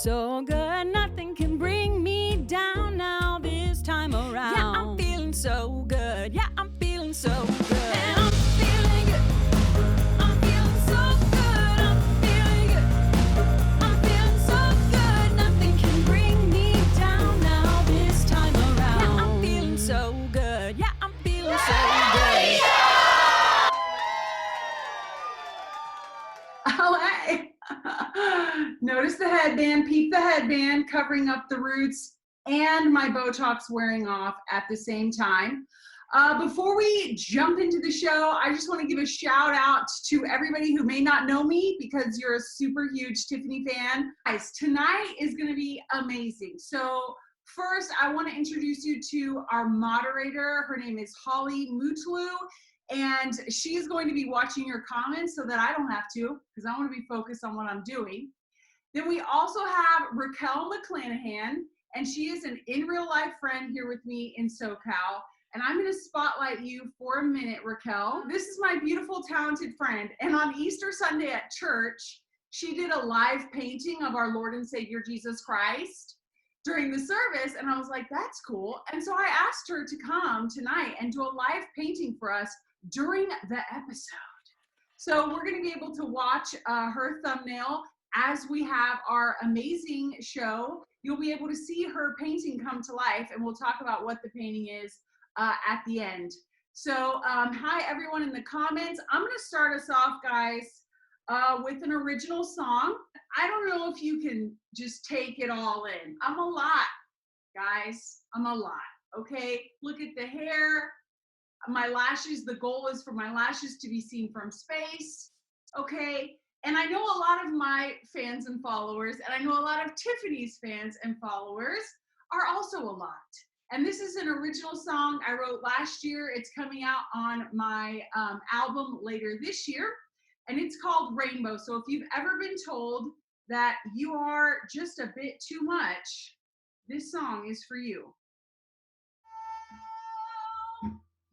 so good, nothing can bring me down now this time around. Yeah, I'm feeling so good. Yeah, I'm feeling so good. And I'm feeling good. I'm feeling so good. I'm feeling good. I'm feeling so good. Nothing can bring me down now this time around. Yeah, I'm feeling so good. Yeah, I'm feeling so good. Oh, hey. Notice the headband, peep the headband, covering up the roots and my Botox wearing off at the same time. Before we jump into the show, I just want to give a shout out to everybody who may not know me because you're a super huge Tiffany fan. Guys, tonight is going to be amazing. So first, I want to introduce you to our moderator. Her name is Holly Mutlu. And she is going to be watching your comments so that I don't have to, because I want to be focused on what I'm doing. Then we also have Raquel McClenahan, and she is an in real life friend here with me in SoCal. And I'm going to spotlight you for a minute, Raquel. This is my beautiful, talented friend. And on Easter Sunday at church, she did a live painting of our Lord and Savior Jesus Christ during the service. And I was like, that's cool. And so I asked her to come tonight and do a live painting for us during the episode. So we're going to be able to watch her thumbnail as we have our amazing show. You'll be able to see her painting come to life, and we'll talk about what the painting is at the end. So hi everyone in the comments. I'm going to start us off, guys, with an original song. I don't know if you can just take it all in. I'm a lot, guys. I'm a lot. Okay, look at the hair. My lashes, the goal is for my lashes to be seen from space, okay? And I know a lot of my fans and followers, and I know a lot of Tiffany's fans and followers are also a lot. And this is an original song I wrote last year. It's coming out on my album later this year, and it's called Rainbow. So if you've ever been told that you are just a bit too much, this song is for you.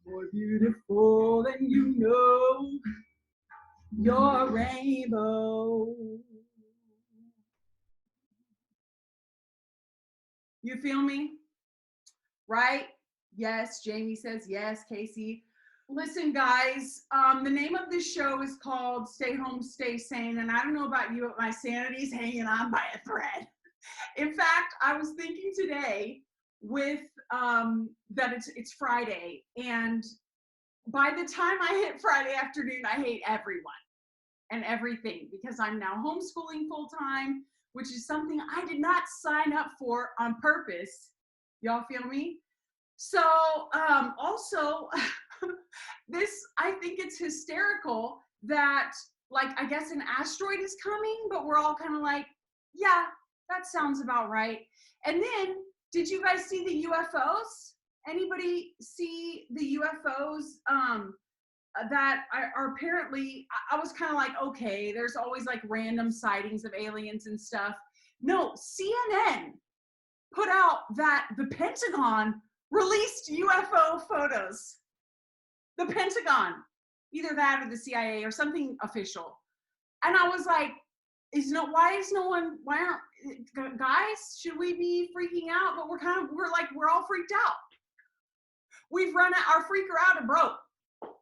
More beautiful than you know, your rainbow. You feel me? Right? Yes, Jamie says yes, Casey. Listen, guys, the name of this show is called Stay Home, Stay Sane, and I don't know about you, but my sanity's hanging on by a thread. In fact, I was thinking today with that it's Friday, and by the time I hit Friday afternoon, I hate everyone and everything because I'm now homeschooling full time, which is something I did not sign up for on purpose. Y'all feel me? So also this, I think it's hysterical that, like, I guess an asteroid is coming, but we're all kind of like, yeah, that sounds about right. And then, did you guys see the UFOs? Anybody see the UFOs that are apparently, I was kind of like, okay, there's always like random sightings of aliens and stuff. No, CNN put out that the Pentagon released UFO photos. The Pentagon, either that or the CIA or something official. And I was like, why aren't guys, should we be freaking out? But we're all freaked out. We've run out, our freaker out and broke.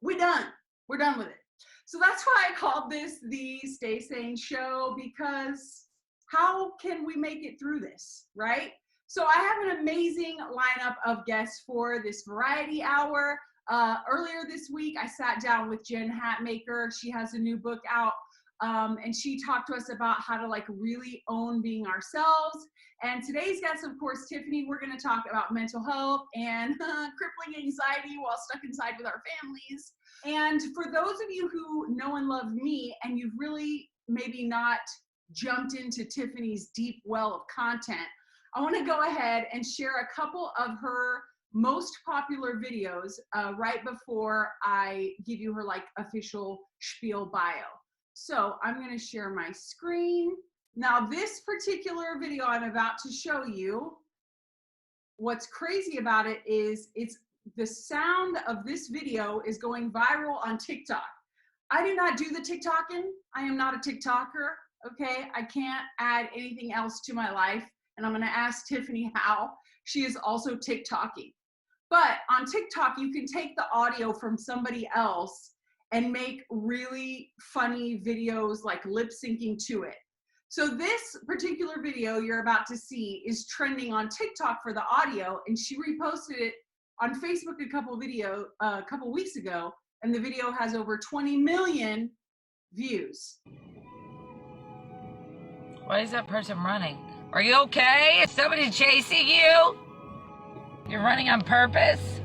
We're done with it. So that's why I called this the Stay Sane Show, because how can we make it through this, right? So I have an amazing lineup of guests for this variety hour. Earlier this week, I sat down with Jen Hatmaker. She has a new book out. And she talked to us about how to like really own being ourselves. And today's guest, of course, Tiffany, we're going to talk about mental health and crippling anxiety while stuck inside with our families. And for those of you who know and love me, and you've really maybe not jumped into Tiffany's deep well of content, I want to go ahead and share a couple of her most popular videos right before I give you her like official spiel bio. So I'm going to share my screen. Now, this particular video I'm about to show you, what's crazy about it is the sound of this video is going viral on TikTok. I do not do the TikToking. I am not a TikToker. Okay, I can't add anything else to my life. And I'm going to ask Tiffany how. She is also TikToking. But on TikTok, you can take the audio from somebody else and make really funny videos like lip syncing to it. So this particular video you're about to see is trending on TikTok for the audio, and she reposted it on Facebook a couple weeks ago, and the video has over 20 million views. Why is that person running? Are you okay? Is somebody chasing you? You're running on purpose?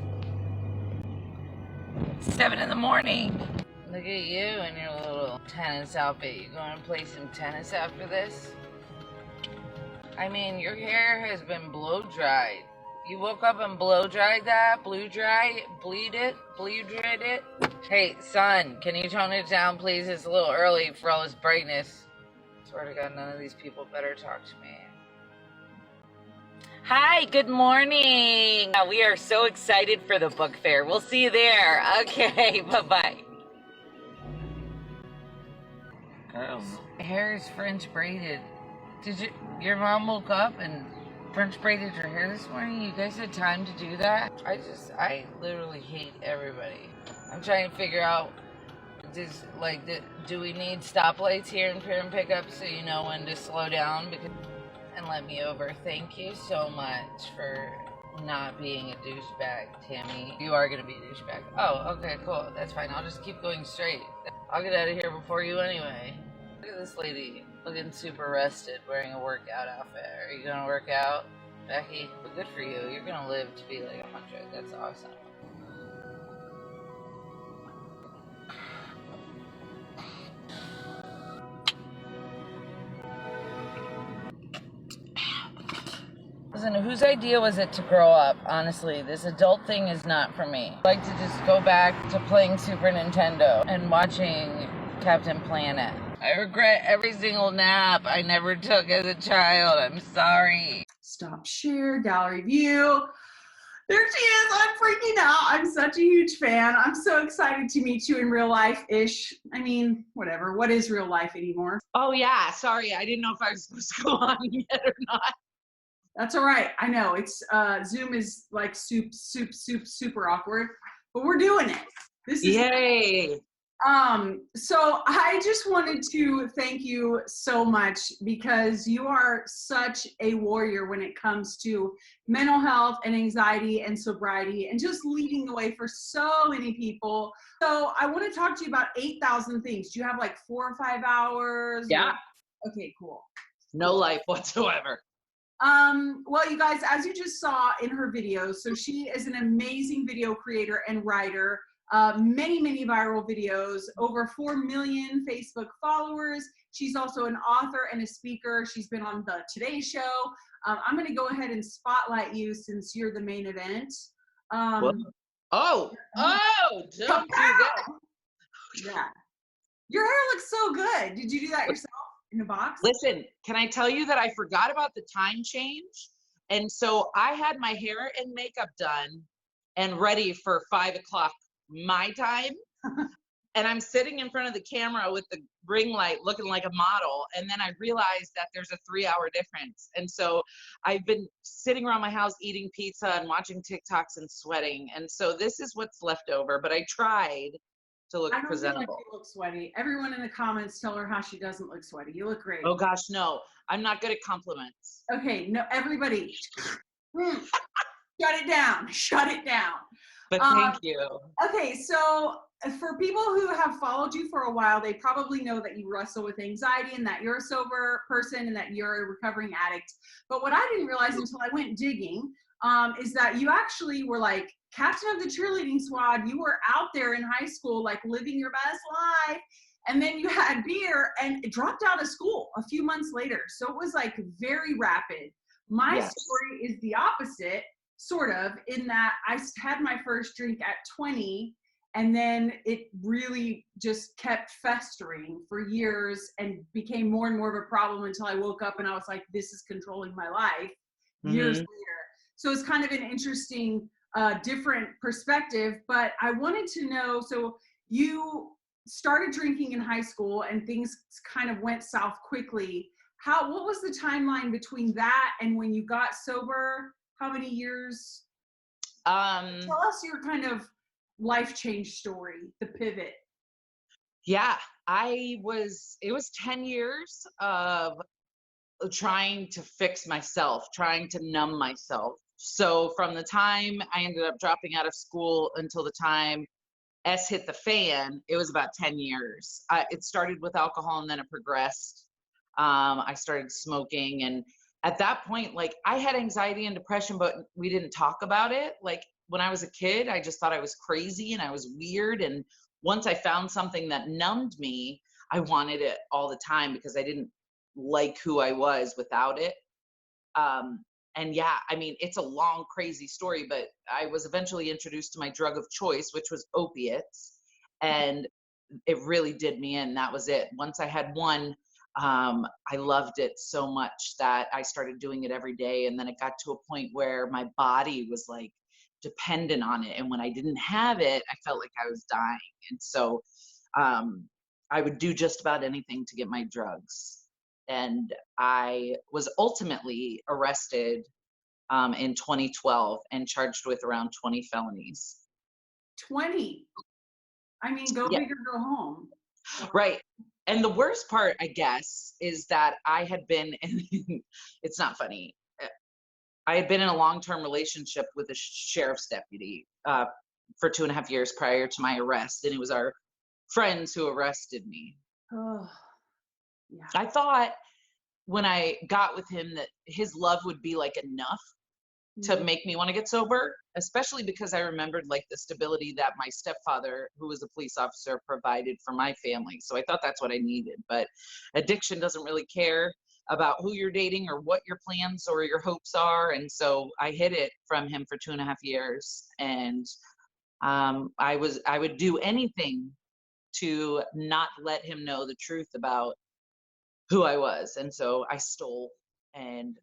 It's 7 in the morning. Look at you and your little tennis outfit. You going to play some tennis after this? I mean, your hair has been blow dried. You woke up and blow dried that? Bleed it? Hey, son, can you tone it down, please? It's a little early for all this brightness. Swear to God, none of these people better talk to me. Hi, good morning. We are so excited for the book fair. We'll see you there. Okay, bye-bye. Girls, hair is French braided. Your mom woke up and French braided her hair this morning? You guys had time to do that? I literally hate everybody. I'm trying to figure out, do we need stoplights here in Pier and Pickup so you know when to slow down and let me over? Thank you so much for not being a douchebag, Tammy. You are gonna be a douchebag. Oh, okay, cool. That's fine. I'll just keep going straight. I'll get out of here before you anyway. Look at this lady looking super rested, wearing a workout outfit. Are you gonna work out, Becky? Well, good for you. You're gonna live to be like 100. That's awesome. Listen, whose idea was it to grow up? Honestly, this adult thing is not for me. I like to just go back to playing Super Nintendo and watching Captain Planet. I regret every single nap I never took as a child. I'm sorry. Stop share, gallery view. There she is. I'm freaking out. I'm such a huge fan. I'm so excited to meet you in real life-ish. I mean, whatever. What is real life anymore? Oh, yeah. Sorry. I didn't know if I was supposed to go on yet or not. That's all right. I know it's Zoom is like super awkward, but we're doing it. This is yay. So I just wanted to thank you so much because you are such a warrior when it comes to mental health and anxiety and sobriety and just leading the way for so many people. So I want to talk to you about 8,000 things. Do you have like 4 or 5 hours? Yeah. Okay, cool. No life whatsoever. Well, you guys, as you just saw in her video, so she is an amazing video creator and writer. Many viral videos, over 4 million Facebook followers. She's also an author and a speaker. She's been on the Today Show. I'm going to go ahead and spotlight you since you're the main event. Don't do that. Yeah. Your hair looks so good. Did you do that yourself in the box? Listen, can I tell you that I forgot about the time change? And so I had my hair and makeup done and ready for 5 o'clock my time. And I'm sitting in front of the camera with the ring light looking like a model. And then I realized that there's a 3-hour difference. And so I've been sitting around my house eating pizza and watching TikToks and sweating. And so this is what's left over, but I tried to look presentable. I don't feel like you look sweaty. Everyone in the comments tell her how she doesn't look sweaty. You look great. Oh gosh, no. I'm not good at compliments. Okay, no, everybody. Shut it down. Shut it down. But thank you. Okay, so for people who have followed you for a while, they probably know that you wrestle with anxiety and that you're a sober person and that you're a recovering addict. But what I didn't realize until I went digging is that you actually were like captain of the cheerleading squad. You were out there in high school, like living your best life. And then you had beer and dropped out of school a few months later. So it was like very rapid. My story is the opposite. Sort of, in that I had my first drink at 20, and then it really just kept festering for years and became more and more of a problem until I woke up and I was like, this is controlling my life years later. So it's kind of an interesting, different perspective, but I wanted to know, so you started drinking in high school and things kind of went south quickly. What was the timeline between that and when you got sober? How many years? Tell us your kind of life change story, the pivot. Yeah, it was 10 years of trying to fix myself, trying to numb myself. So from the time I ended up dropping out of school until the time S hit the fan, it was about 10 years. It started with alcohol and then it progressed. I started smoking. And at that point, like, I had anxiety and depression, but we didn't talk about it. Like, when I was a kid, I just thought I was crazy and I was weird. And once I found something that numbed me, I wanted it all the time because I didn't like who I was without it. And yeah, I mean, it's a long, crazy story, but I was eventually introduced to my drug of choice, which was opiates. And it really did me in. That was it. Once I had one, I loved it so much that I started doing it every day. And then it got to a point where my body was like dependent on it. And when I didn't have it, I felt like I was dying. And so I would do just about anything to get my drugs. And I was ultimately arrested in 2012 and charged with around 20 felonies. 20. I mean, go big or go home. Right. And the worst part, I guess, is that I had been it's not funny. I had been in a long-term relationship with a sheriff's deputy for 2.5 years prior to my arrest. And it was our friends who arrested me. Oh, yeah. I thought when I got with him that his love would be like enough to make me want to get sober, especially because I remembered like the stability that my stepfather, who was a police officer, provided for my family. So I thought that's what I needed. But addiction doesn't really care about who you're dating or what your plans or your hopes are. And so I hid it from him for 2.5 years. And I would do anything to not let him know the truth about who I was. And so I stole and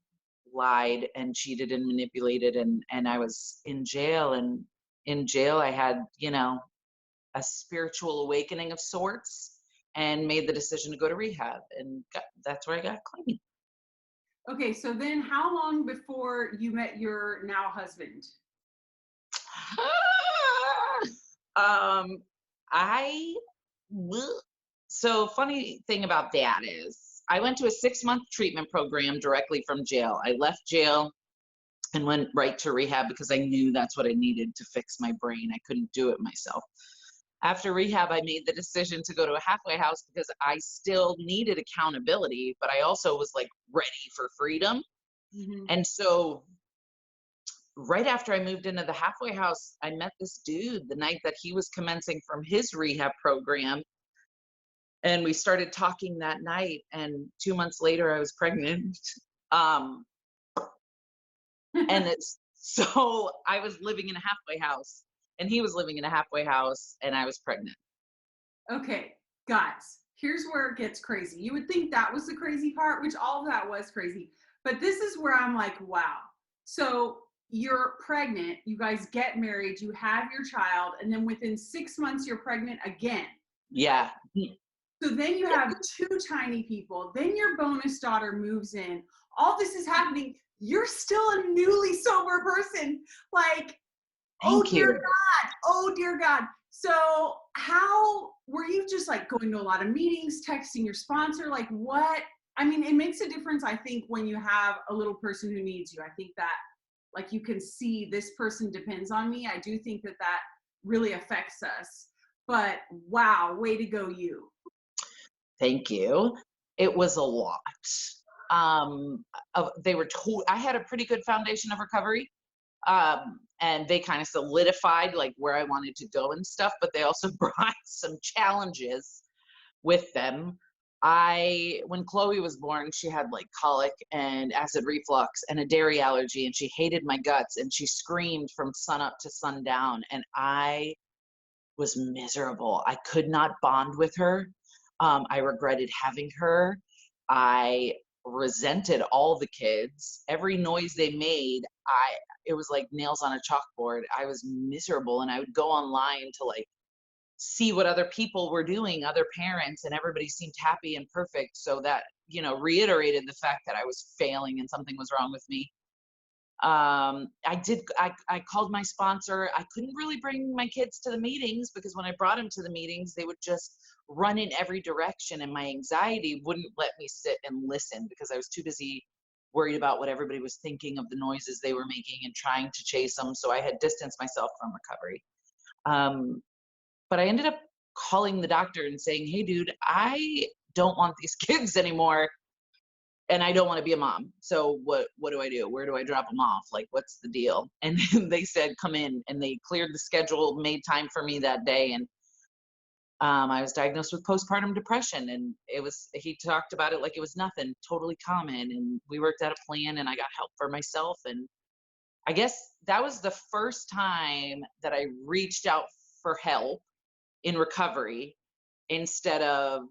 lied and cheated and manipulated, and I was in jail. And in jail I had, you know, a spiritual awakening of sorts and made the decision to go to rehab, and that's where I got clean. Okay, so then how long before you met your now husband? So funny thing about that is I went to a 6-month treatment program directly from jail. I left jail and went right to rehab because I knew that's what I needed to fix my brain. I couldn't do it myself. After rehab, I made the decision to go to a halfway house because I still needed accountability, but I also was like ready for freedom. Mm-hmm. And so right after I moved into the halfway house, I met this dude the night that he was commencing from his rehab program. And we started talking that night, and 2 months later I was pregnant. And so I was living in a halfway house and he was living in a halfway house and I was pregnant. Okay, guys, here's where it gets crazy. You would think that was the crazy part, which all of that was crazy. But this is where I'm like, wow. So you're pregnant, you guys get married, you have your child, and then within 6 months you're pregnant again. Yeah. So then you have 2 tiny people, then your bonus daughter moves in. All this is happening. You're still a newly sober person. Like, oh dear God, oh dear God. So how were you just like going to a lot of meetings, texting your sponsor? Like what? I mean, it makes a difference, I think, when you have a little person who needs you. I think that like you can see this person depends on me. I do think that that really affects us. But wow, way to go you. Thank you. It was a lot. I had a pretty good foundation of recovery. And they kind of solidified like where I wanted to go and stuff, but they also brought some challenges with them. When Chloe was born, she had like colic and acid reflux and a dairy allergy, and she hated my guts, and she screamed from sun up to sundown, and I was miserable. I could not bond with her. I regretted having her. I resented all the kids. Every noise they made, it was like nails on a chalkboard. I was miserable, and I would go online to like see what other people were doing, other parents, and everybody seemed happy and perfect. So that, you know, reiterated the fact that I was failing and something was wrong with me. I called my sponsor. I couldn't really bring my kids to the meetings because when I brought them to the meetings, they would just run in every direction, and my anxiety wouldn't let me sit and listen because I was too busy worried about what everybody was thinking of the noises they were making and trying to chase them. So I had distanced myself from recovery. But I ended up calling the doctor and saying, hey, dude, I don't want these kids anymore. And I don't want to be a mom. So what do I do? Where do I drop them off? Like, what's the deal? And they said, come in. And they cleared the schedule, made time for me that day. And I was diagnosed with postpartum depression. And he talked about it like it was nothing, totally common. And we worked out a plan and I got help for myself. And I guess that was the first time that I reached out for help in recovery instead of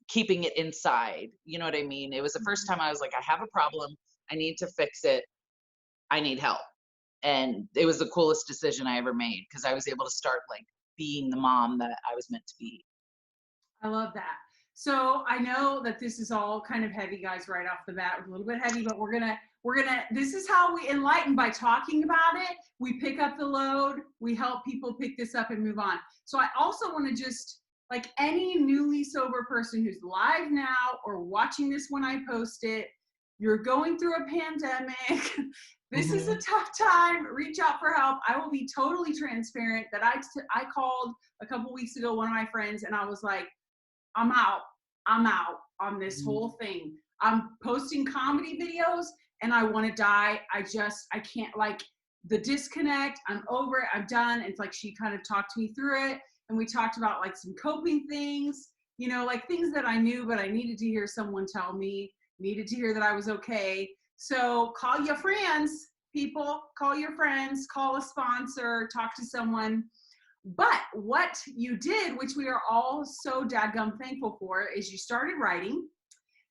keeping it inside. You know what I mean? It was the first time I was like, I have a problem. I need to fix it. I need help. And it was the coolest decision I ever made because I was able to start like being the mom that I was meant to be. I love that. So I know that this is all kind of heavy, guys, right off the bat, a little bit heavy, but we're gonna, this is how we enlighten, by talking about it. We pick up the load, we help people pick this up and move on. So I also want to just, like any newly sober person who's live now or watching this when I post it, you're going through a pandemic. This is a tough time. Reach out for help. I will be totally transparent that I called a couple weeks ago one of my friends and I was like, I'm out on this whole thing. I'm posting comedy videos and I want to die. I can't, like, the disconnect. I'm over it. I'm done. It's like she kind of talked me through it. And we talked about like some coping things, you know, like things that I knew, but I needed to hear someone tell me, needed to hear that I was okay. So call your friends, people, call your friends, call a sponsor, talk to someone. But what you did, which we are all so dadgum thankful for, is you started writing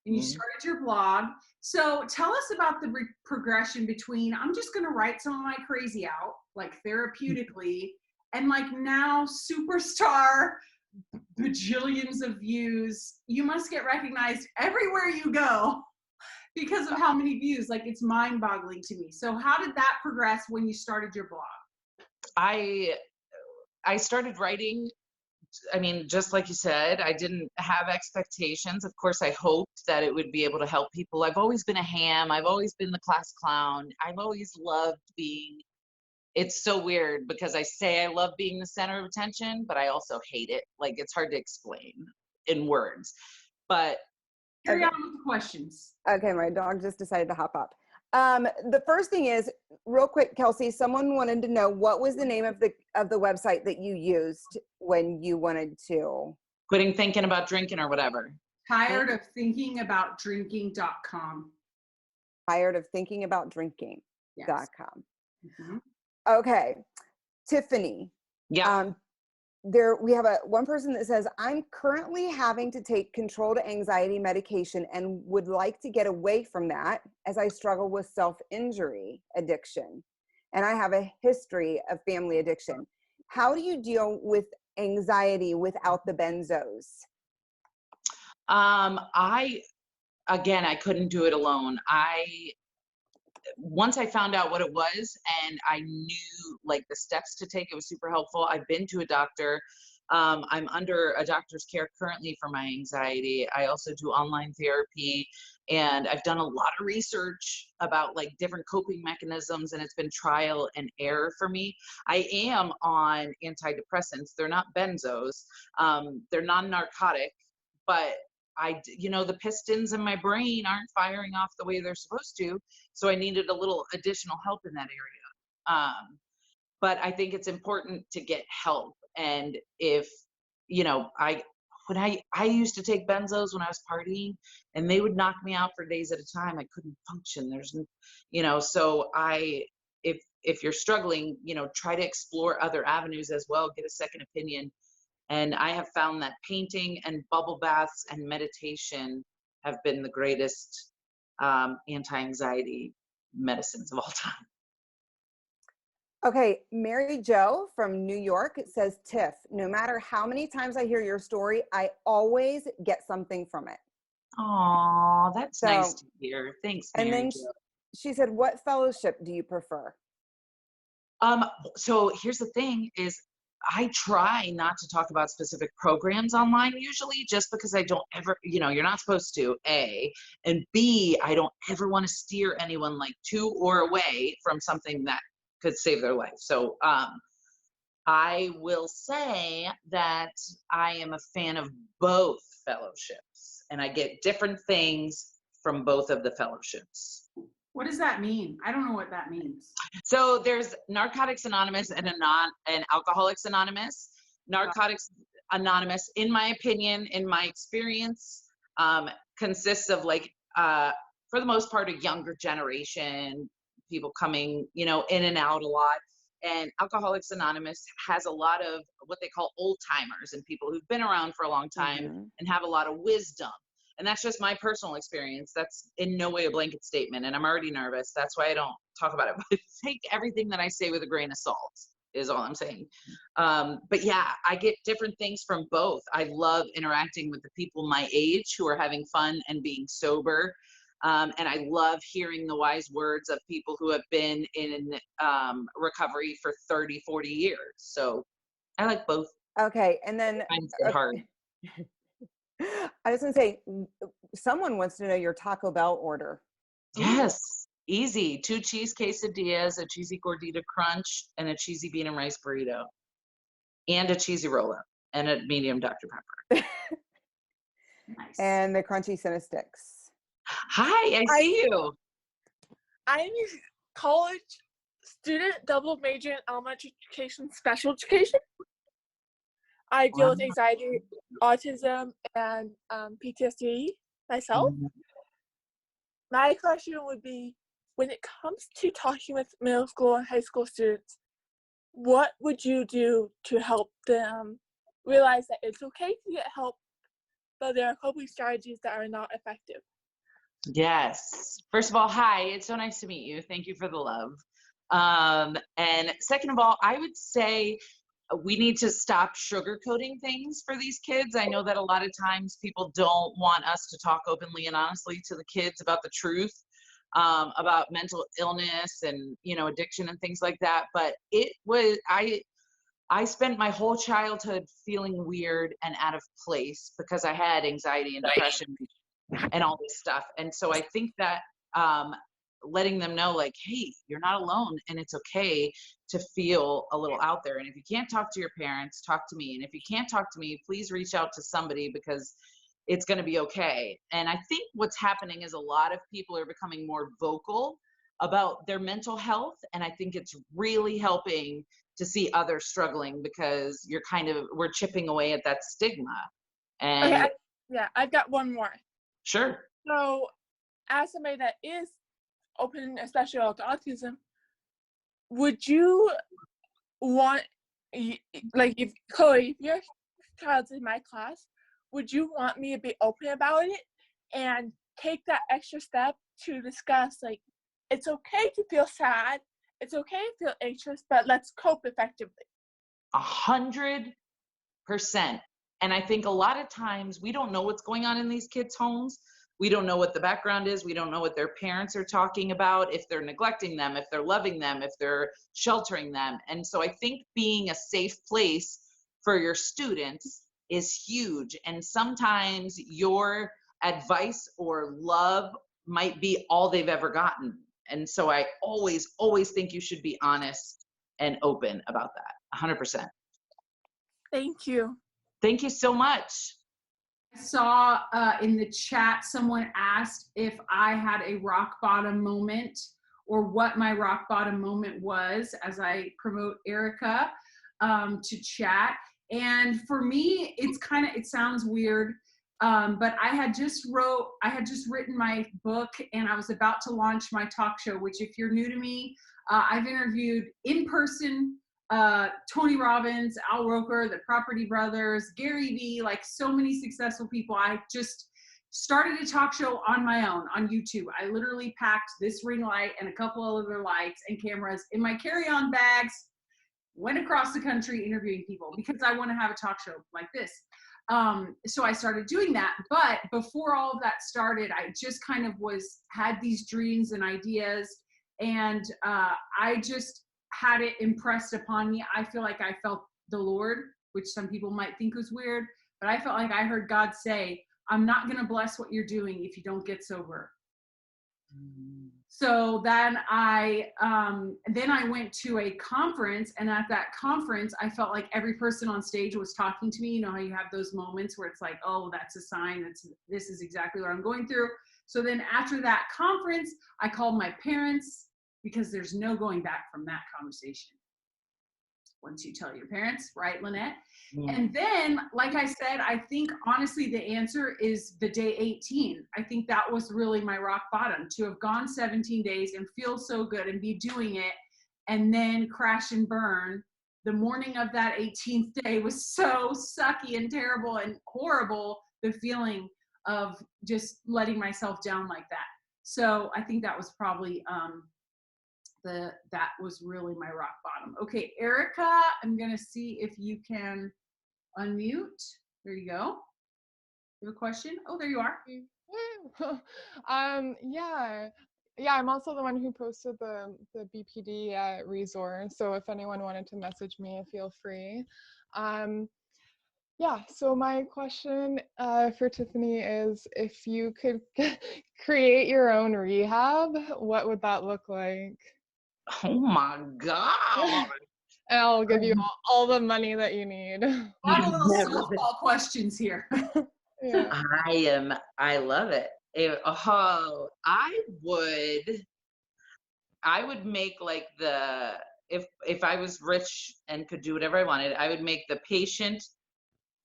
and you started your blog. So tell us about the progression between, I'm just going to write some of my crazy out, like therapeutically, and like now superstar, bajillions of views. You must get recognized everywhere you go because of how many views. Like, it's mind-boggling to me. So how did that progress when you started your blog? I started writing, I mean, just like you said, I didn't have expectations. Of course, I hoped that it would be able to help people. I've always been a ham. I've always been the class clown. I've always loved being, it's so weird because I say I love being the center of attention, but I also hate it. Like, it's hard to explain in words. But carry on with the questions. Okay, my dog just decided to hop up. The first thing is, real quick, Kelsey, someone wanted to know what was the name of the website that you used when you wanted to quitting thinking about drinking or whatever. Tired of thinking about drinking.com. Tired of thinking about drinking.com. Yes. Okay, Tiffany. Yeah. We have one person that says, I'm currently having to take controlled anxiety medication and would like to get away from that as I struggle with self-injury addiction. And I have a history of family addiction. How do you deal with anxiety without the benzos? I couldn't do it alone. Once I found out what it was and I knew like the steps to take, it was super helpful. I've been to a doctor. I'm under a doctor's care currently for my anxiety. I also do online therapy, and I've done a lot of research about like different coping mechanisms, and it's been trial and error for me. I am on antidepressants. They're not benzos. They're non-narcotic, but the pistons in my brain aren't firing off the way they're supposed to. So I needed a little additional help in that area. But I think it's important to get help. And if, I used to take benzos when I was partying, and they would knock me out for days at a time. I couldn't function. So if you're struggling, try to explore other avenues as well, get a second opinion. And I have found that painting and bubble baths and meditation have been the greatest anti-anxiety medicines of all time. Okay, Mary Jo from New York says, Tiff, no matter how many times I hear your story, I always get something from it. Aw, that's nice So, to hear. Thanks, and Mary then Jo. she said, what fellowship do you prefer? So here's the thing is I try not to talk about specific programs online usually just because I don't ever, you're not supposed to, A, and B, I don't ever want to steer anyone like to or away from something that could save their life. So I will say that I am a fan of both fellowships and I get different things from both of the fellowships. What does that mean? I don't know what that means. So there's Narcotics Anonymous and Alcoholics Anonymous. Narcotics Anonymous, in my opinion, in my experience, consists of for the most part, a younger generation, people coming, in and out a lot. And Alcoholics Anonymous has a lot of what they call old timers and people who've been around for a long time and have a lot of wisdom. And that's just my personal experience. That's in no way a blanket statement. And I'm already nervous. That's why I don't talk about it. But take everything that I say with a grain of salt is all I'm saying. But yeah, I get different things from both. I love interacting with the people my age who are having fun and being sober. And I love hearing the wise words of people who have been in recovery for 30, 40 years. So I like both. Okay, and then Times get hard. I was going to say, someone wants to know your Taco Bell order. Yes, easy. 2 cheese quesadillas, a cheesy gordita crunch, and a cheesy bean and rice burrito, and a cheesy roll-up, and a medium Dr. Pepper. Nice. And the crunchy Cinna sticks. Hi, I see you. I'm a college student, double major in elementary education, special education. I deal with anxiety, autism, and PTSD myself. My question would be, when it comes to talking with middle school and high school students, what would you do to help them realize that it's okay to get help, but there are coping strategies that are not effective? Yes. First of all, hi. It's so nice to meet you. Thank you for the love. And second of all, I would say we need to stop sugarcoating things for these kids. I know that a lot of times people don't want us to talk openly and honestly to the kids about the truth, about mental illness and, addiction and things like that. But I spent my whole childhood feeling weird and out of place because I had anxiety and depression and all this stuff. And so I think that letting them know, like, hey, you're not alone and it's okay to feel a little out there. And if you can't talk to your parents, talk to me. And if you can't talk to me, please reach out to somebody because it's going to be okay. And I think what's happening is a lot of people are becoming more vocal about their mental health. And I think it's really helping to see others struggling because we're chipping away at that stigma. And Okay, I've got one more. Sure. So, as somebody that is open, especially about autism, would you want, if Chloe, if your child's in my class, would you want me to be open about it and take that extra step to discuss, it's okay to feel sad, it's okay to feel anxious, but let's cope effectively? 100%. And I think a lot of times we don't know what's going on in these kids' homes. We don't know what the background is. We don't know what their parents are talking about, if they're neglecting them, if they're loving them, if they're sheltering them. And so I think being a safe place for your students is huge. And sometimes your advice or love might be all they've ever gotten. And so I always think you should be honest and open about that. 100%. Thank you. Thank you so much. I saw in the chat someone asked if I had a rock bottom moment or what my rock bottom moment was as I promote Erica to chat. And for me, it sounds weird, but I had just written my book and I was about to launch my talk show, which if you're new to me, I've interviewed in person Tony Robbins, Al Roker, the Property Brothers, Gary Vee, like so many successful people. I just started a talk show on my own on YouTube. I literally packed this ring light and a couple other lights and cameras in my carry-on bags, went across the country interviewing people because I want to have a talk show like this. So I started doing that. But before all of that started, I just kind of had these dreams and ideas, and I just had it impressed upon me. I feel like I felt the Lord, which some people might think was weird, but I felt like I heard God say, I'm not going to bless what you're doing if you don't get sober. So then I went to a conference, and at that conference, I felt like every person on stage was talking to me. You know how you have those moments where it's like, oh, that's a sign. This is exactly what I'm going through. So then after that conference, I called my parents, because there's no going back from that conversation once you tell your parents, right, Lynette? Yeah. And then, like I said, I think honestly the answer is the day 18. I think that was really my rock bottom, to have gone 17 days and feel so good and be doing it, and then crash and burn. The morning of that 18th day was so sucky and terrible and horrible, the feeling of just letting myself down like that. So I think that was probably that was really my rock bottom. Okay, Erica, I'm gonna see if you can unmute. There you go. You have a question? Oh, there you are. Yeah, I'm also the one who posted the BPD resource. So if anyone wanted to message me, feel free. Yeah, so my question for Tiffany is, if you could create your own rehab, what would that look like? Oh my God. And I'll give you all the money that you need. A lot of little softball questions here. Yeah. I love it. I would make like if I was rich and could do whatever I wanted, I would make the patient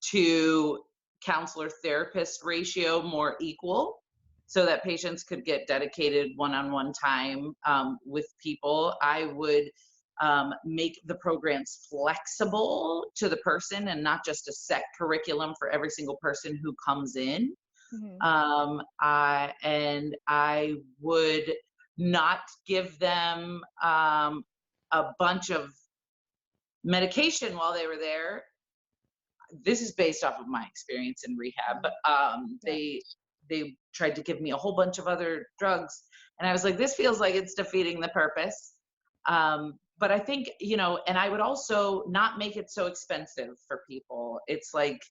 to counselor therapist ratio more equal, so that patients could get dedicated one-on-one time with people. I would make the programs flexible to the person and not just a set curriculum for every single person who comes in. Mm-hmm. I would not give them a bunch of medication while they were there. This is based off of my experience in rehab, but they tried to give me a whole bunch of other drugs, and I was like, this feels like it's defeating the purpose. But I think, and I would also not make it so expensive for people. It's like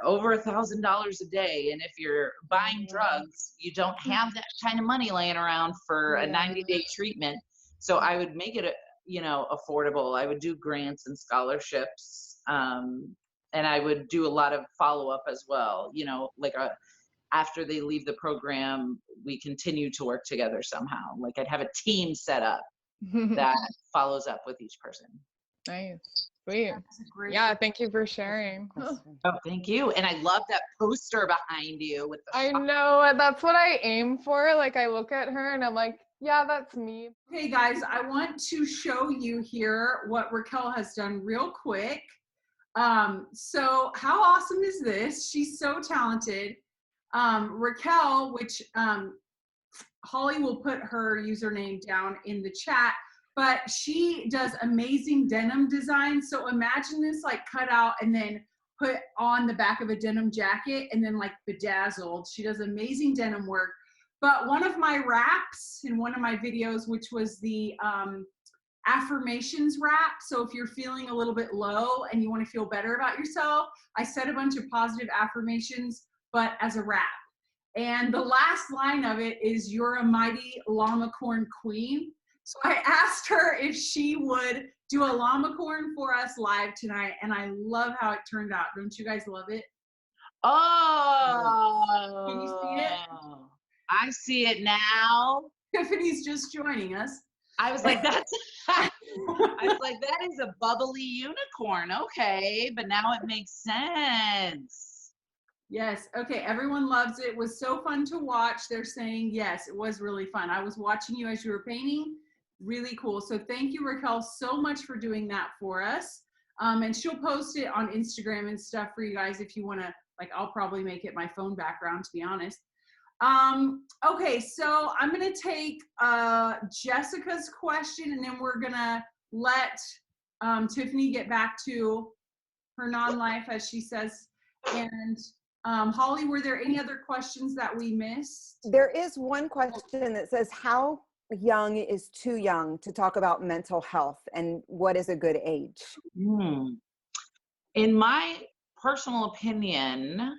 over $1,000 a day, and if you're buying drugs, you don't have that kind of money laying around for a 90-day treatment. So I would make it affordable. I would do grants and scholarships, and I would do a lot of follow-up as well. After they leave the program, we continue to work together somehow. Like, I'd have a team set up that follows up with each person. Nice. Sweet. Yeah, thank you for sharing. Oh, thank you. And I love that poster behind you with the I know, that's what I aim for. Like, I look at her and I'm like, yeah, that's me. Okay, guys, I want to show you here what Raquel has done real quick. So how awesome is this? She's so talented. Raquel, which Holly will put her username down in the chat, but she does amazing denim design. So imagine this like cut out and then put on the back of a denim jacket and then like bedazzled. She does amazing denim work. But one of my raps in one of my videos, which was the affirmations rap. So if you're feeling a little bit low and you want to feel better about yourself, I said a bunch of positive affirmations, but as a rap. And the last line of it is, "You're a mighty llama corn queen." So I asked her if she would do a llama corn for us live tonight, and I love how it turned out. Don't you guys love it? Oh, can you see it? I see it now. Tiffany's just joining us. I was like, that is a bubbly unicorn. Okay, but now it makes sense. Yes. Okay. Everyone loves it. It was so fun to watch. They're saying, yes, it was really fun. I was watching you as you were painting. Really cool. So thank you, Raquel, so much for doing that for us. And she'll post it on Instagram and stuff for you guys if you want to Like I'll probably make it my phone background, to be honest. Okay, so I'm gonna take Jessica's question, and then we're gonna let Tiffany get back to her non-life, as she says. And Holly, were there any other questions that we missed? There is one question that says, how young is too young to talk about mental health, and what is a good age? In my personal opinion,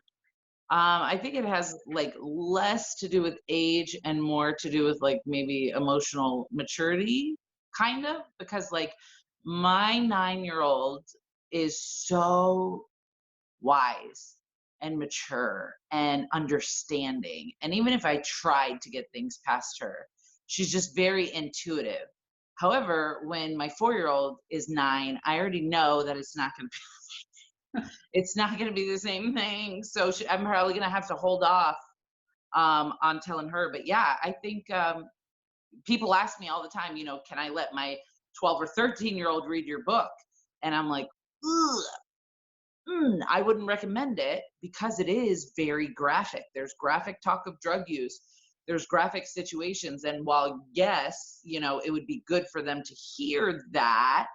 I think it has like less to do with age and more to do with like maybe emotional maturity, kind of, because like my 9-year-old is so wise and mature and understanding. And even if I tried to get things past her, she's just very intuitive. However, when my 4-year-old is 9, I already know that it's not going to be it's not going to be the same thing. So I'm probably going to have to hold off on telling her. But yeah, I think people ask me all the time, you know, can I let my 12 or 13-year-old read your book? And I'm like, I wouldn't recommend it because it is very graphic. There's graphic talk of drug use. There's graphic situations. And while, yes, you know, it would be good for them to hear that,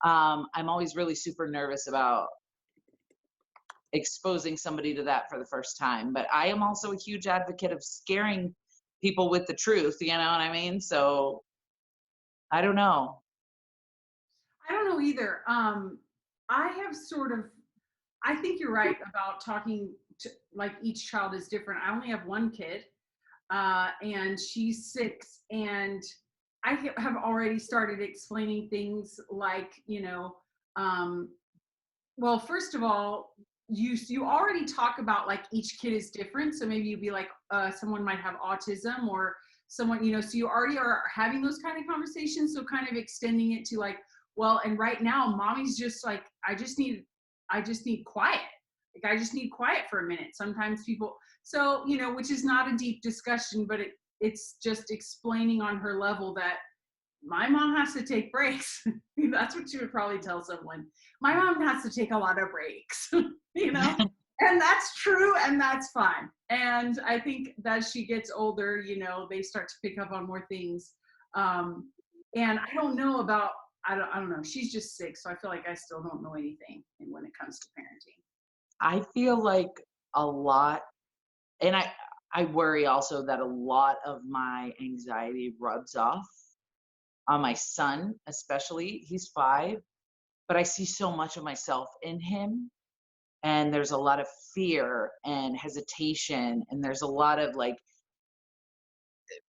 I'm always really super nervous about exposing somebody to that for the first time. But I am also a huge advocate of scaring people with the truth, you know what I mean? So I don't know. I don't know either. I have sort of, I think you're right about talking to, like, each child is different. I only have one kid, and she's 6, and I have already started explaining things like, you know, well, first of all, you already talk about like each kid is different. So maybe you'd be like, someone might have autism, or someone, you know, so you already are having those kind of conversations. So kind of extending it to like, well, and right now mommy's just like, I just need quiet. Like, I just need quiet for a minute. Sometimes people, so, you know, which is not a deep discussion, but it's just explaining on her level that my mom has to take breaks. That's what she would probably tell someone. My mom has to take a lot of breaks, you know, and that's true. And that's fine. And I think that as she gets older, you know, they start to pick up on more things. And I don't know about, I don't know. She's just 6. So I feel like I still don't know anything when it comes to parenting. I feel like a lot, and I worry also that a lot of my anxiety rubs off on my son, especially. He's 5, but I see so much of myself in him. And there's a lot of fear and hesitation. And there's a lot of like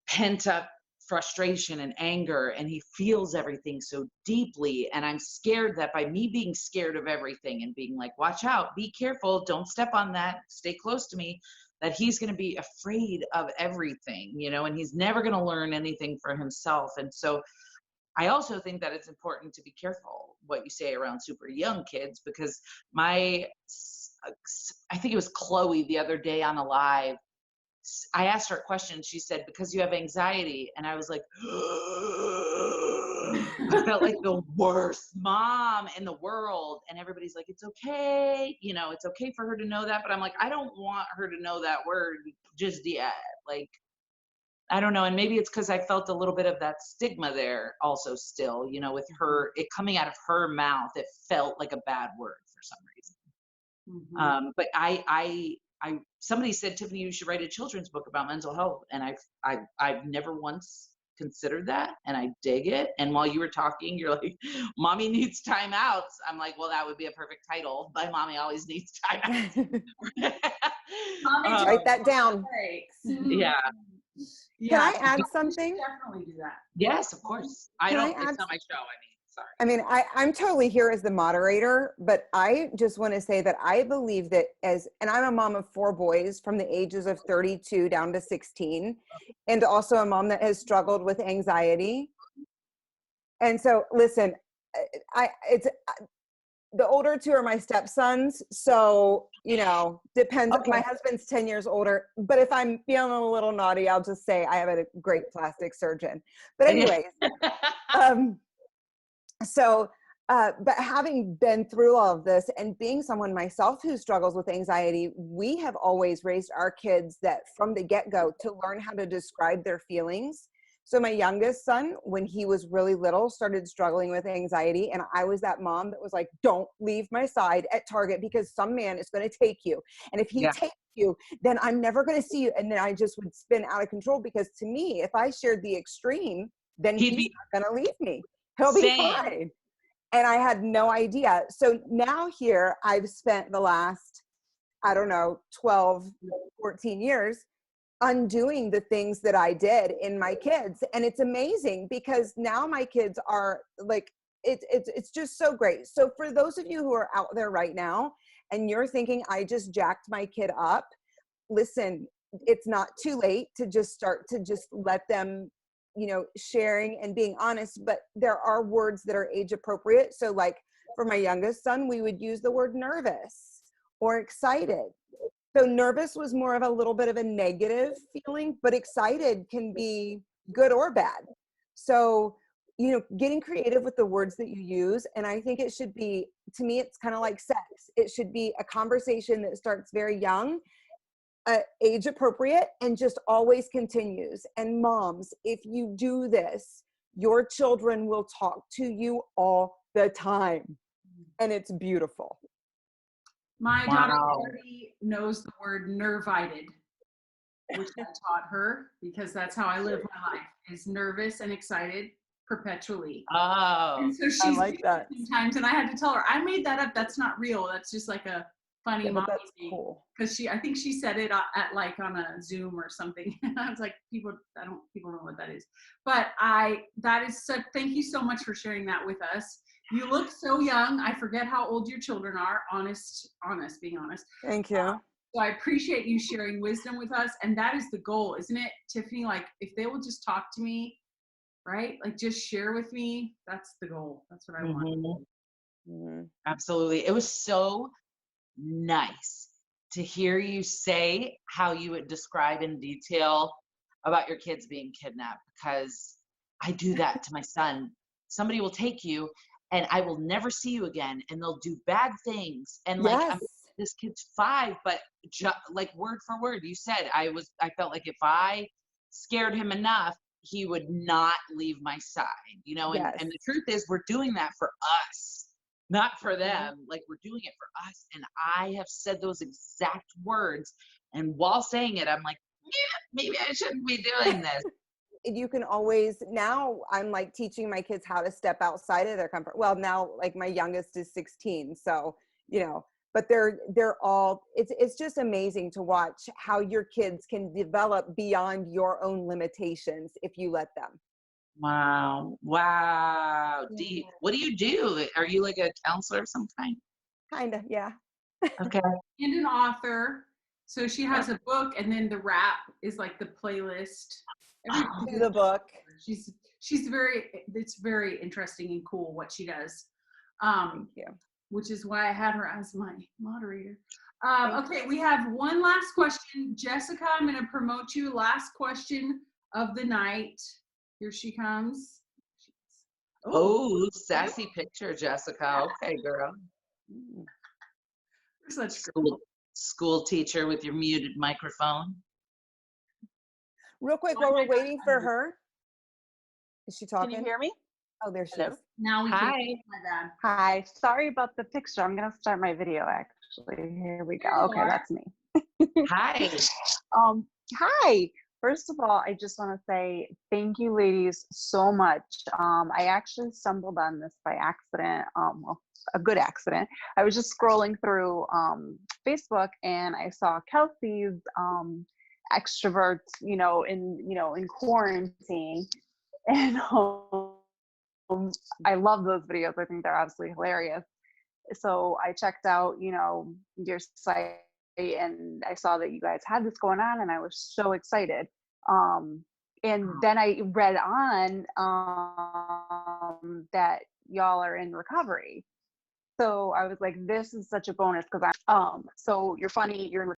pent up frustration and anger. And he feels everything so deeply. And I'm scared that by me being scared of everything and being like, watch out, be careful, don't step on that, stay close to me, that he's going to be afraid of everything, you know, and he's never going to learn anything for himself. And so I also think that it's important to be careful what you say around super young kids, because I think it was Chloe the other day on a live, I asked her a question. She said, because you have anxiety. And I was like, I felt like the worst mom in the world. And everybody's like, it's okay. You know, it's okay for her to know that. But I'm like, I don't want her to know that word just yet. Like, I don't know. And maybe it's because I felt a little bit of that stigma there also still, you know, with her, it coming out of her mouth, it felt like a bad word for some reason. Mm-hmm. But somebody said, Tiffany, you should write a children's book about mental health. And I've never once considered that, and I dig it. And while you were talking, you're like, mommy needs timeouts. I'm like, well, that would be a perfect title. My mommy always needs timeouts. Write that down. Yeah. Can I add something? Definitely do that. Yes, of course. It's not my show. Sorry. I mean, I'm totally here as the moderator, but I just want to say that I believe that and I'm a mom of 4 boys from the ages of 32 down to 16, and also a mom that has struggled with anxiety. And so, listen, the older 2 are my stepsons. So, you know, depends. Okay. My husband's 10 years older, but if I'm feeling a little naughty, I'll just say I have a great plastic surgeon. But anyways, so But having been through all of this and being someone myself who struggles with anxiety, we have always raised our kids that from the get-go to learn how to describe their feelings. So my youngest son, when he was really little, started struggling with anxiety. And I was that mom that was like, don't leave my side at Target because some man is going to take you. And if he takes you, then I'm never going to see you. And then I just would spin out of control because to me, if I shared the extreme, then he's not going to leave me. He'll be fine. And I had no idea. So now here I've spent the last, 12, 14 years undoing the things that I did in my kids. And it's amazing because now my kids are like, it's just so great. So for those of you who are out there right now and you're thinking, I just jacked my kid up, listen, it's not too late to just start to just let them, sharing and being honest, but there are words that are age appropriate. So like for my youngest son, we would use the word nervous or excited. So nervous was more of a little bit of a negative feeling, but excited can be good or bad. So, getting creative with the words that you use. And I think it should be, to me, it's kind of like sex. It should be a conversation that starts very young, age appropriate, and just always continues. And moms, if you do this, your children will talk to you all the time. And it's beautiful. My daughter already knows the word nervited, which I taught her because that's how I live my life, is nervous and excited perpetually. Oh, and so she's I like that. Sometimes, and I had to tell her, I made that up. That's not real. That's just like a funny mommy thing. Cool. Because I think she said it at like on a Zoom or something. I was like, people know what that is. But thank you so much for sharing that with us. You look so young. I forget how old your children are. Being honest. Thank you. So I appreciate you sharing wisdom with us. And that is the goal, isn't it, Tiffany? Like if they will just talk to me, right? Like just share with me. That's the goal. That's what I want. Mm-hmm. Absolutely. It was so nice to hear you say how you would describe in detail about your kids being kidnapped, because I do that to my son. Somebody will take you and I will never see you again, and they'll do bad things. And like, this kid's 5, but like word for word, you said, I felt like if I scared him enough, he would not leave my side, and the truth is we're doing that for us, not for them. Like we're doing it for us. And I have said those exact words. And while saying it, I'm like, maybe I shouldn't be doing this. You can always, now I'm like teaching my kids how to step outside of their comfort. Well, now like my youngest is 16. So, but they're all, it's just amazing to watch how your kids can develop beyond your own limitations if you let them. Wow. What do you do? Are you like a counselor of some kind? Kind of, yeah. Okay. And an author. So she has a book, and then the rap is like the playlist. The book. It's very interesting and cool what she does. Thank you. Which is why I had her as my moderator. Okay, we have one last question. Jessica, I'm going to promote you. Last question of the night. Here she comes. Oh, sassy picture, Jessica. Okay, girl. You're such school teacher with your muted microphone. Real quick, while we're waiting for her. Is she talking? Can you hear me? Oh, there she is. Now we Hi. can. My bad. Hi. Sorry about the picture. I'm going to start my video, actually. Here we go. Okay, that's me. Hi. Hi. First of all, I just want to say thank you, ladies, so much. I actually stumbled on this by accident. Well, a good accident. I was just scrolling through Facebook, and I saw Kelsey's extroverts, in quarantine, and I love those videos. I think they're absolutely hilarious. So I checked out, your site, and I saw that you guys had this going on, and I was so excited. And then I read on that y'all are in recovery. So I was like, this is such a bonus, because so you're funny, you're in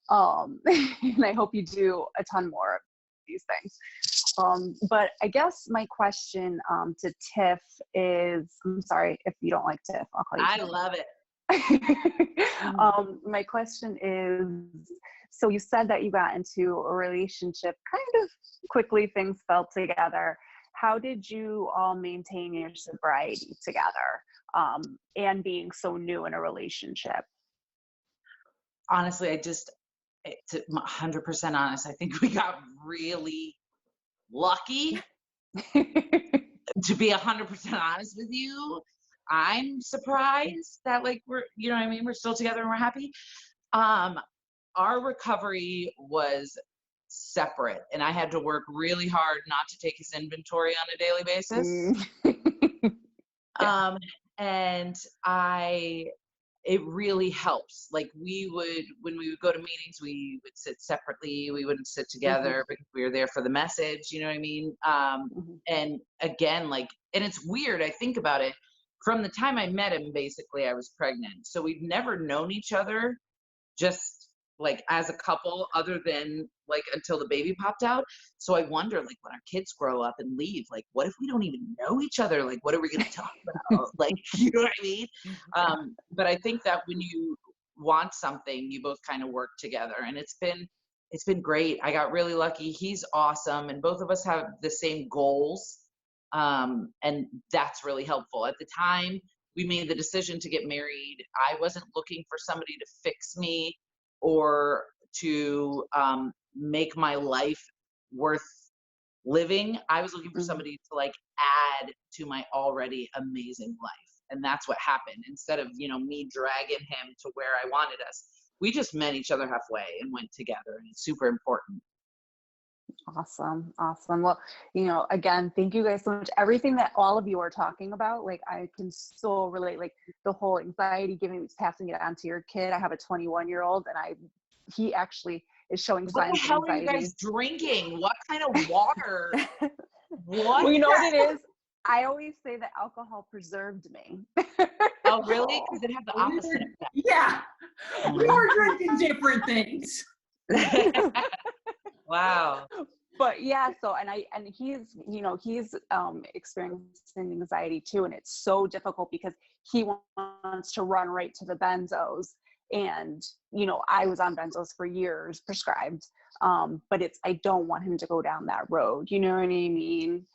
and I hope you do a ton more of these things. But I guess my question to Tiff is, I'm sorry if you don't like Tiff, I'll call you I Tiff. love it. My question is, so you said that you got into a relationship kind of quickly, things fell together. How did you all maintain your sobriety together, and being so new in a relationship? Honestly, to 100% honest, I think we got really lucky. To be 100% honest with you, I'm surprised that like we're, you know what I mean, we're still together and we're happy. Our recovery was separate, and I had to work really hard not to take his inventory on a daily basis. And it really helps. Like when we would go to meetings, we would sit separately. We wouldn't sit together because we were there for the message, you know what I mean? And again, and it's weird, I think about it, from the time I met him, basically I was pregnant. So we've never known each other just like as a couple other than like until the baby popped out. So I wonder, like, when our kids grow up and leave, like, what if we don't even know each other? Like, what are we going to talk about? Like, you know what I mean? But I think that when you want something, you both kind of work together, and it's been great. I got really lucky. He's awesome. And both of us have the same goals. And that's really helpful. At the time we made the decision to get married, I wasn't looking for somebody to fix me or to make my life worth living. I was looking for somebody to like add to my already amazing life. And that's what happened. Instead of, me dragging him to where I wanted us, we just met each other halfway and went together. And it's super important. Awesome. Well, again, thank you guys so much. Everything that all of you are talking about, like, I can so relate, like the whole anxiety, passing it on to your kid. I have a 21-year-old, and he actually is showing signs of anxiety. What the hell are you guys drinking? What kind of water? What? Well, you know what it is? I always say that alcohol preserved me. Oh, really? Because it had the opposite effect. Yeah. We were drinking different things. Wow. But yeah, so he's experiencing anxiety too, and it's so difficult because he wants to run right to the benzos, and I was on benzos for years, prescribed, but I don't want him to go down that road, you know what I mean?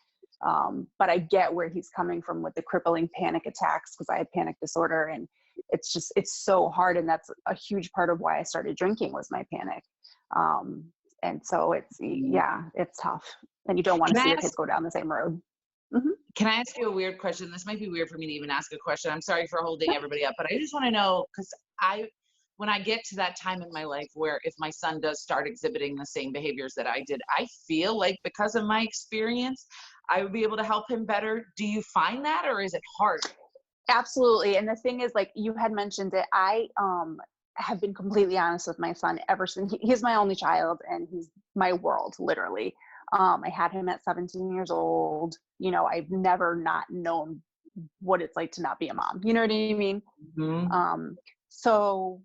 But I get where he's coming from with the crippling panic attacks, because I had panic disorder, and it's so hard, and that's a huge part of why I started drinking, was my panic. And so it's tough, and you don't want to see your kids go down the same road. Can I ask you a weird question? This might be weird for me to even ask a question. I'm sorry for holding everybody up, but I just want to know, because when I get to that time in my life where if my son does start exhibiting the same behaviors that I did, I feel like because of my experience, I would be able to help him better. Do you find that, or is it hard? Absolutely. And the thing is, like you had mentioned it, I have been completely honest with my son ever since. He's my only child, and he's my world, literally. I had him at 17 years old. I've never not known what it's like to not be a mom. You know what I mean? So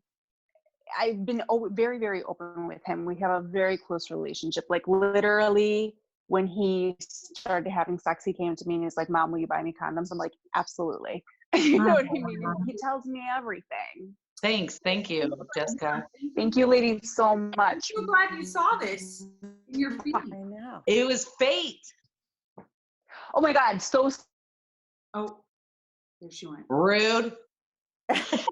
I've been very, very open with him. We have a very close relationship. Like, literally, when he started having sex, he came to me and he's like, "Mom, will you buy me condoms?" I'm like, "Absolutely." You know what I mean? He tells me everything. Thanks. Thank you, Jessica. Thank you, ladies, so much. I'm so glad you saw this in your feed. I know. It was fate. Oh my God. Oh, there she went. Rude. It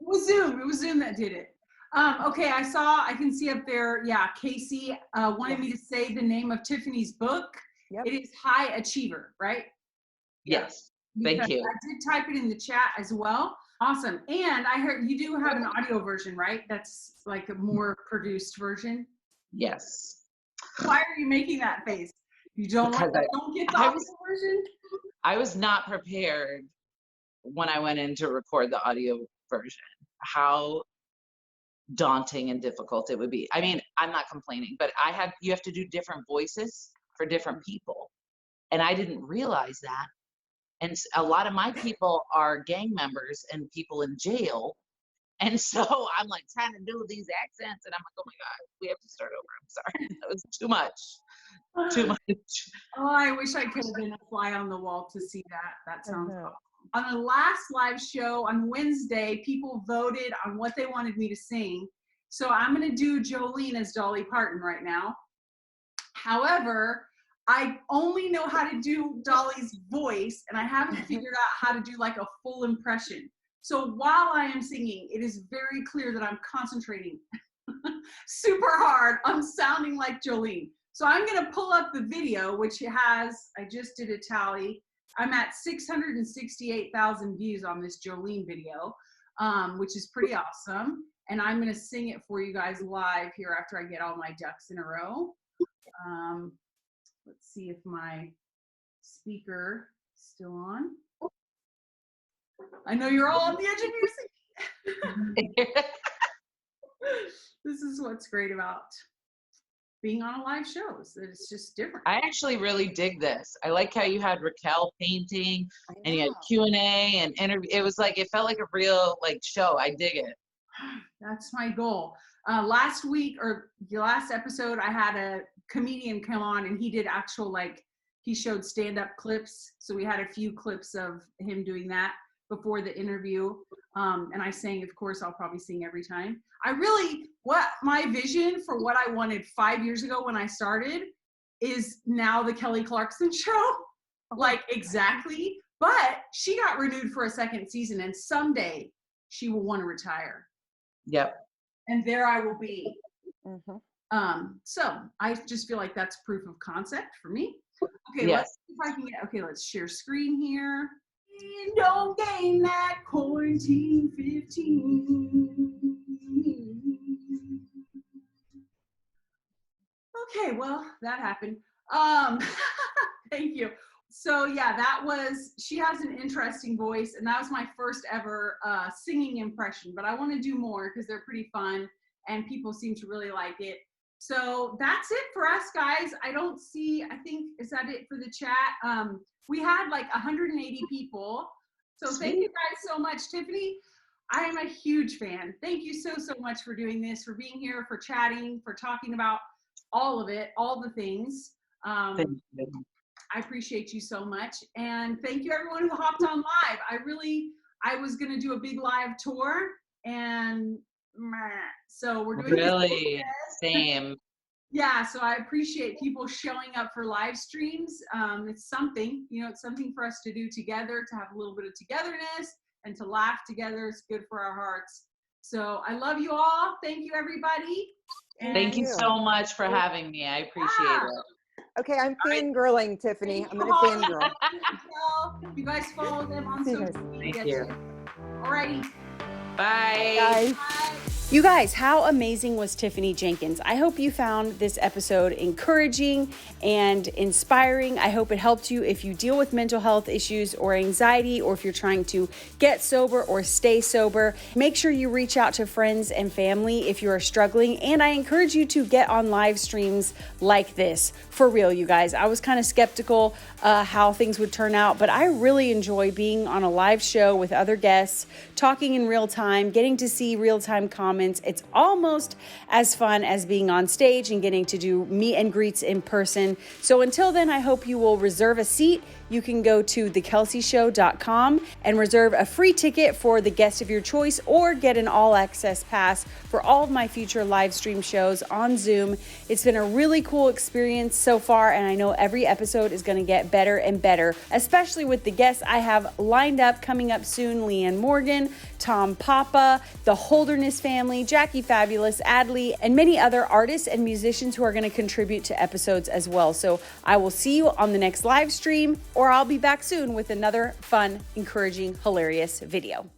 was Zoom that did it. Okay, I can see up there. Yeah, Casey wanted me to say the name of Tiffany's book. Yep. It is High Achiever, right? Yes. Thank Because you. I did type it in the chat as well. Awesome. And I heard you do have an audio version, right? That's like a more produced version. Yes. Why are you making that face? You don't get the audio version? I was not prepared when I went in to record the audio version. How daunting and difficult it would be. I mean, I'm not complaining, but you have to do different voices for different people. And I didn't realize that. And a lot of my people are gang members and people in jail. And so I'm like trying to do these accents, and I'm like, oh my God, we have to start over. I'm sorry. That was too much. Too much. Oh, I wish I could have been a fly on the wall to see that. That sounds Uh-huh. awesome. On the last live show on Wednesday, people voted on what they wanted me to sing. So I'm going to do Jolene as Dolly Parton right now. However, I only know how to do Dolly's voice, and I haven't figured out how to do like a full impression. So while I am singing, it is very clear that I'm concentrating super hard on sounding like Jolene. So I'm going to pull up the video, which has, I just did a tally. I'm at 668,000 views on this Jolene video, which is pretty awesome. And I'm going to sing it for you guys live here after I get all my ducks in a row. Let's see if my speaker is still on. I know you're all on the edge of your seat. This is what's great about being on a live show, is that it's just different. I actually really dig this. I like how you had Raquel painting and you had Q&A and interview. It was like, it felt like a real like show. I dig it. That's my goal. Last week or the last episode, I had a comedian come on and he did actual, like, he showed stand-up clips. So we had a few clips of him doing that before the interview. And I sang, of course, I'll probably sing every time. What my vision for what I wanted 5 years ago when I started is now the Kelly Clarkson show. Like, exactly. But she got renewed for a second season, and someday she will want to retire. Yep. And there I will be. Mm-hmm. So I just feel like that's proof of concept for me. Okay, Yes. let's see if I can get, okay, let's share screen here. Don't gain that quarantine 15. Okay, well, that happened. Thank you. So yeah, she has an interesting voice, and that was my first ever singing impression, but I want to do more because they're pretty fun and people seem to really like it. So that's it for us, guys. I think, is that it for the chat? We had like 180 people. So thank you guys so much. Tiffany, I am a huge fan. Thank you so much for doing this, for being here, for chatting, for talking about all of it, all the things. Thank you. I appreciate you so much. And thank you everyone who hopped on live. I was going to do a big live tour, and so we're doing Really same. Yeah, so I appreciate people showing up for live streams. It's something, it's something for us to do together, to have a little bit of togetherness and to laugh together. It's good for our hearts. So I love you all. Thank you, everybody. And Thank you so much for having me. I appreciate it. Okay, I'm fangirling, Tiffany. I'm going to fangirl. You guys follow them on social media. Thank you. Alrighty. Bye. Guys. Bye. You guys, how amazing was Tiffany Jenkins? I hope you found this episode encouraging and inspiring. I hope it helped you if you deal with mental health issues or anxiety, or if you're trying to get sober or stay sober. Make sure you reach out to friends and family if you are struggling. And I encourage you to get on live streams like this. For real, you guys. I was kind of skeptical how things would turn out, but I really enjoy being on a live show with other guests, talking in real time, getting to see real-time comments. It's almost as fun as being on stage and getting to do meet and greets in person. So until then, I hope you will reserve a seat. You can go to thekelseyshow.com and reserve a free ticket for the guest of your choice, or get an all-access pass for all of my future live stream shows on Zoom. It's been a really cool experience so far, and I know every episode is going to get better and better, especially with the guests I have lined up coming up soon: Leanne Morgan, Tom Papa, the Holderness family, Jackie Fabulous, Adley, and many other artists and musicians who are going to contribute to episodes as well. So I will see you on the next live stream, or I'll be back soon with another fun, encouraging, hilarious video.